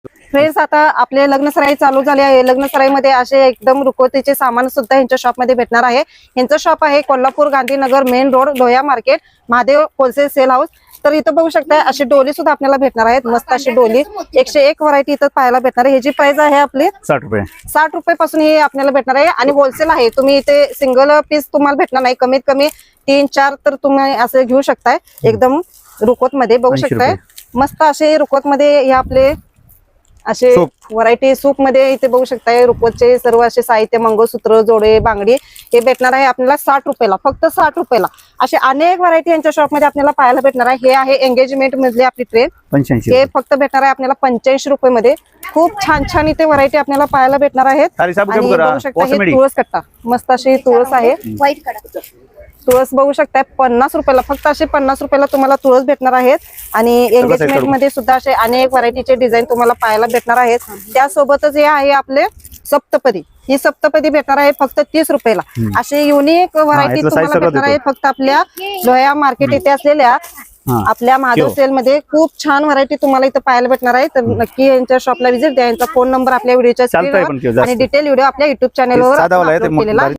Friends, आता आपले लग्नसराई चालू झाले आहे. लग्नसराईमध्ये असे एकदम रुखवतीचे सामान सुद्धा यांच्या शॉप मध्ये भेटणार आहे. यांचं शॉप आहे Kolhapur Gandhinagar main road Loya market Mahadev wholesale sale house. तर इथं बघू शकता अशी डोली सुद्धा आपल्याला भेटणार आहेत. मस्त अशी डोली 101 व्हरायटी इथं पाहायला भेटणार आहे. ह्याची प्राइस आहे आपली 60 रुपये. 60 रुपये पासून ही आपल्याला भेटणार आहे आणि होलसेल आहे. तुम्ही इथे सिंगल पीस तुम्हाला भेटणार नाही, कमीत कमी 3-4 तर तुम्ही असं घेऊ शकताय. एकदम रुखवत मध्ये बघू 80 शकताय. रुपये. मस्त असे रुखवत मध्ये हे आपले असे व्हरायटी सूप मध्ये इथे बघू शकताय. रुखवतचे सर्व असे साहित्य मंगळसूत्र जोडे बांगडी हे भेटणार आहे आपल्याला 60 रुपयाला, फक्त 60 रुपयाला. असे अनेक व्हरायटी यांच्या शॉप मध्ये आपल्याला पाहायला भेटणार आहे. हे आहे एंगेजमेंट मधली आपली ट्रेन 85. हे फक्त भेटणार आहे आपल्याला 85 रुपये मध्ये. खूप छान छान इथे व्हरायटी आपल्याला पाहायला भेटणार आहेत. आणि बघू शकता हे तुळस कट्टा, मस्त अशी तुळस आहे. व्हाईट कडा तुळस बघू शकताय 50 रुपयाला, फक्त असे 50 रुपयाला तुम्हाला तुळस भेटणार आहेत. आणि एंगेजमेंट मध्ये सुद्धा असे अनेक व्हरायटीचे डिझाईन तुम्हाला पाहायला भेटणार आहेत. त्यासोबतच हे आहे आपले सप्तपदी. ही सप्तपदी भेटणार आहे फक्त 30 रुपयाला. असे युनिक व्हरायटी तुम्हाला भेटणार आहे फक्त आपल्या लोया मार्केट येथे असलेल्या आपल्या महादेव सेल मध्ये. खूप छान व्हरायटी तुम्हाला इथं पाहायला भेटणार आहे. तर नक्की यांच्या शॉपला व्हिजिट द्या. यांचा फोन नंबर आपल्या व्हिडिओच्या आणि डिटेल व्हिडिओ आपल्या युट्यूब चॅनलवर अपलोड केलेला आहे.